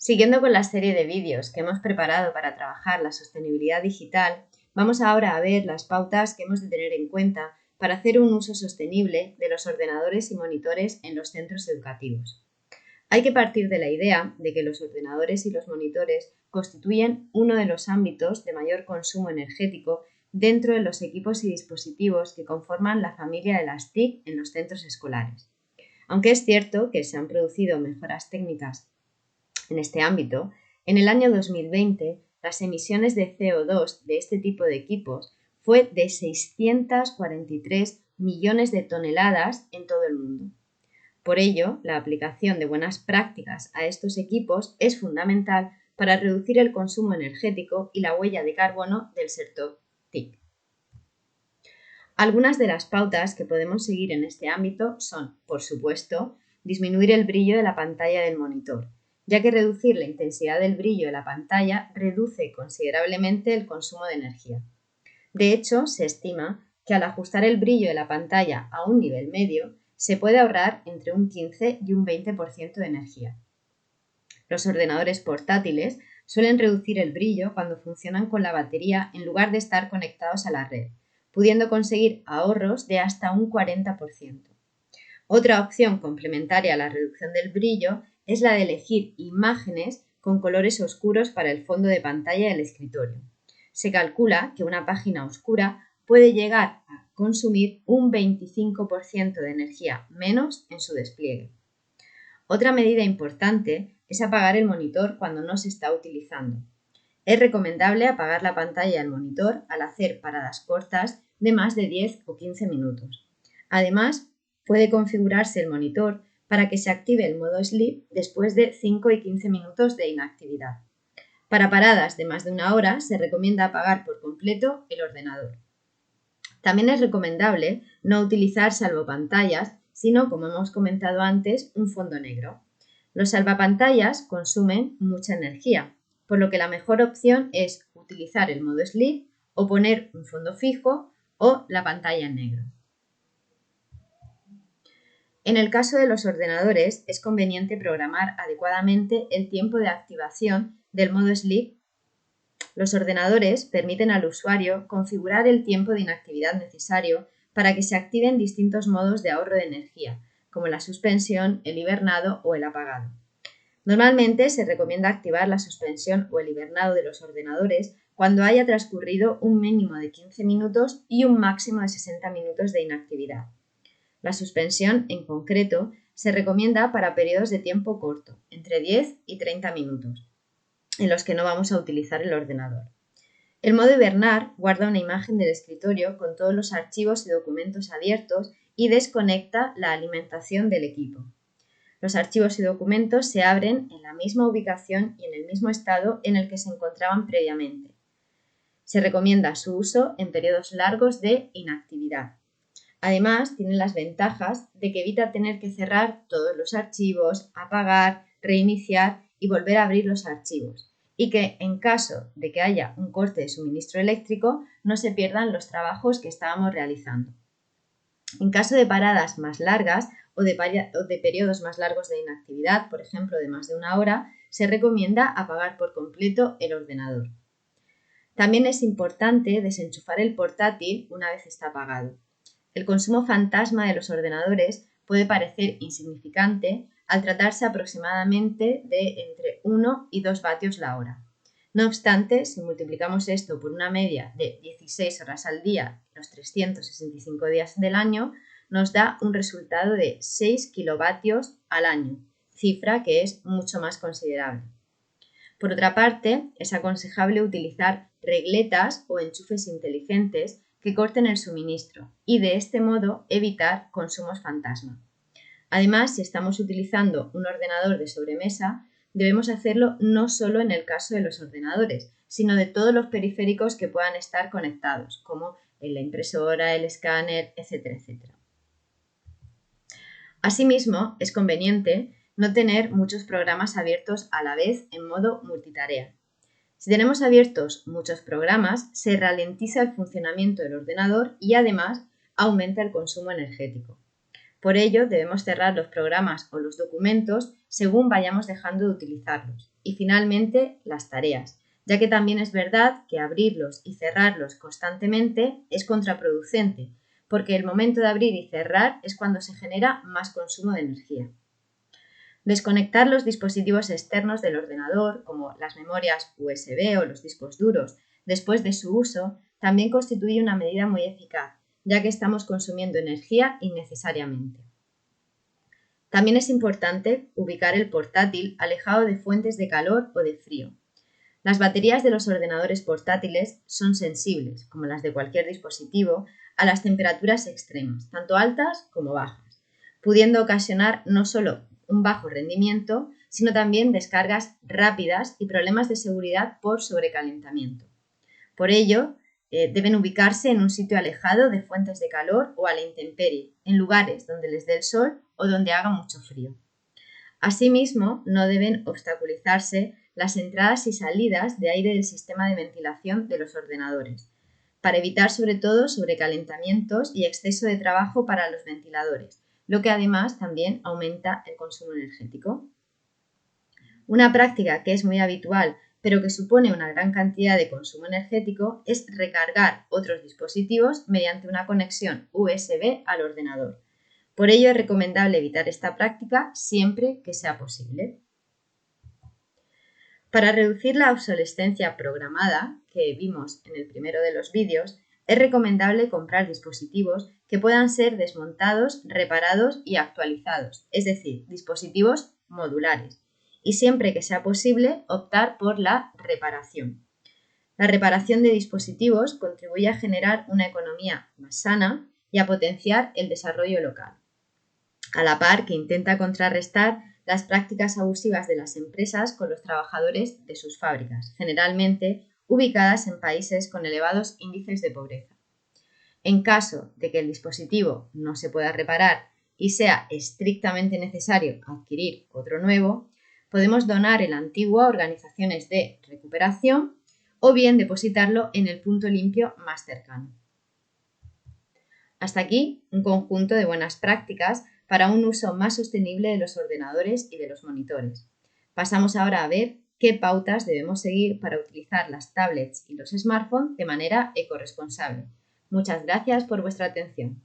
Siguiendo con la serie de vídeos que hemos preparado para trabajar la sostenibilidad digital, vamos ahora a ver las pautas que hemos de tener en cuenta para hacer un uso sostenible de los ordenadores y monitores en los centros educativos. Hay que partir de la idea de que los ordenadores y los monitores constituyen uno de los ámbitos de mayor consumo energético dentro de los equipos y dispositivos que conforman la familia de las TIC en los centros escolares. Aunque es cierto que se han producido mejoras técnicas en este ámbito, en el año 2020 las emisiones de CO2 de este tipo de equipos fue de 643 millones de toneladas en todo el mundo. Por ello, la aplicación de buenas prácticas a estos equipos es fundamental para reducir el consumo energético y la huella de carbono del sector TIC. Algunas de las pautas que podemos seguir en este ámbito son, por supuesto, disminuir el brillo de la pantalla del monitor, ya que reducir la intensidad del brillo de la pantalla reduce considerablemente el consumo de energía. De hecho, se estima que al ajustar el brillo de la pantalla a un nivel medio, se puede ahorrar entre un 15 y un 20% de energía. Los ordenadores portátiles suelen reducir el brillo cuando funcionan con la batería en lugar de estar conectados a la red, pudiendo conseguir ahorros de hasta un 40%. Otra opción complementaria a la reducción del brillo es la de elegir imágenes con colores oscuros para el fondo de pantalla del escritorio. Se calcula que una página oscura puede llegar a consumir un 25% de energía menos en su despliegue. Otra medida importante es apagar el monitor cuando no se está utilizando. Es recomendable apagar la pantalla del monitor al hacer paradas cortas de más de 10 o 15 minutos. Además, puede configurarse el monitor para que se active el modo Sleep después de 5 y 15 minutos de inactividad. Para paradas de más de una hora se recomienda apagar por completo el ordenador. También es recomendable no utilizar salvopantallas, sino, como hemos comentado antes, un fondo negro. Los salvapantallas consumen mucha energía, por lo que la mejor opción es utilizar el modo Sleep o poner un fondo fijo o la pantalla en negro. En el caso de los ordenadores, es conveniente programar adecuadamente el tiempo de activación del modo Sleep. Los ordenadores permiten al usuario configurar el tiempo de inactividad necesario para que se activen distintos modos de ahorro de energía, como la suspensión, el hibernado o el apagado. Normalmente se recomienda activar la suspensión o el hibernado de los ordenadores cuando haya transcurrido un mínimo de 15 minutos y un máximo de 60 minutos de inactividad. La suspensión, en concreto, se recomienda para periodos de tiempo corto, entre 10 y 30 minutos, en los que no vamos a utilizar el ordenador. El modo hibernar guarda una imagen del escritorio con todos los archivos y documentos abiertos y desconecta la alimentación del equipo. Los archivos y documentos se abren en la misma ubicación y en el mismo estado en el que se encontraban previamente. Se recomienda su uso en periodos largos de inactividad. Además, tiene las ventajas de que evita tener que cerrar todos los archivos, apagar, reiniciar y volver a abrir los archivos, y que en caso de que haya un corte de suministro eléctrico no se pierdan los trabajos que estábamos realizando. En caso de paradas más largas o de periodos más largos de inactividad, por ejemplo de más de una hora, se recomienda apagar por completo el ordenador. También es importante desenchufar el portátil una vez está apagado. El consumo fantasma de los ordenadores puede parecer insignificante al tratarse aproximadamente de entre 1 y 2 vatios la hora. No obstante, si multiplicamos esto por una media de 16 horas al día, los 365 días del año, nos da un resultado de 6 kilovatios al año, cifra que es mucho más considerable. Por otra parte, es aconsejable utilizar regletas o enchufes inteligentes que corten el suministro y de este modo evitar consumos fantasma. Además, si estamos utilizando un ordenador de sobremesa, debemos hacerlo no solo en el caso de los ordenadores, sino de todos los periféricos que puedan estar conectados, como la impresora, el escáner, etcétera, etcétera. Asimismo, es conveniente no tener muchos programas abiertos a la vez en modo multitarea. Si tenemos abiertos muchos programas, se ralentiza el funcionamiento del ordenador y además aumenta el consumo energético. Por ello, debemos cerrar los programas o los documentos según vayamos dejando de utilizarlos. Y finalmente, las tareas, ya que también es verdad que abrirlos y cerrarlos constantemente es contraproducente, porque el momento de abrir y cerrar es cuando se genera más consumo de energía. Desconectar los dispositivos externos del ordenador, como las memorias USB o los discos duros, después de su uso, también constituye una medida muy eficaz, ya que estamos consumiendo energía innecesariamente. También es importante ubicar el portátil alejado de fuentes de calor o de frío. Las baterías de los ordenadores portátiles son sensibles, como las de cualquier dispositivo, a las temperaturas extremas, tanto altas como bajas, pudiendo ocasionar no solo un bajo rendimiento, sino también descargas rápidas y problemas de seguridad por sobrecalentamiento. Por ello, deben ubicarse en un sitio alejado de fuentes de calor o a la intemperie, en lugares donde les dé el sol o donde haga mucho frío. Asimismo, no deben obstaculizarse las entradas y salidas de aire del sistema de ventilación de los ordenadores, para evitar sobre todo sobrecalentamientos y exceso de trabajo para los ventiladores, lo que además también aumenta el consumo energético. Una práctica que es muy habitual pero que supone una gran cantidad de consumo energético es recargar otros dispositivos mediante una conexión USB al ordenador. Por ello es recomendable evitar esta práctica siempre que sea posible. Para reducir la obsolescencia programada, que vimos en el primero de los vídeos, es recomendable comprar dispositivos que puedan ser desmontados, reparados y actualizados, es decir, dispositivos modulares, y siempre que sea posible optar por la reparación. La reparación de dispositivos contribuye a generar una economía más sana y a potenciar el desarrollo local, a la par que intenta contrarrestar las prácticas abusivas de las empresas con los trabajadores de sus fábricas, generalmente ubicadas en países con elevados índices de pobreza. En caso de que el dispositivo no se pueda reparar y sea estrictamente necesario adquirir otro nuevo, podemos donar el antiguo a organizaciones de recuperación o bien depositarlo en el punto limpio más cercano. Hasta aquí un conjunto de buenas prácticas para un uso más sostenible de los ordenadores y de los monitores. Pasamos ahora a ver qué pautas debemos seguir para utilizar las tablets y los smartphones de manera ecorresponsable. Muchas gracias por vuestra atención.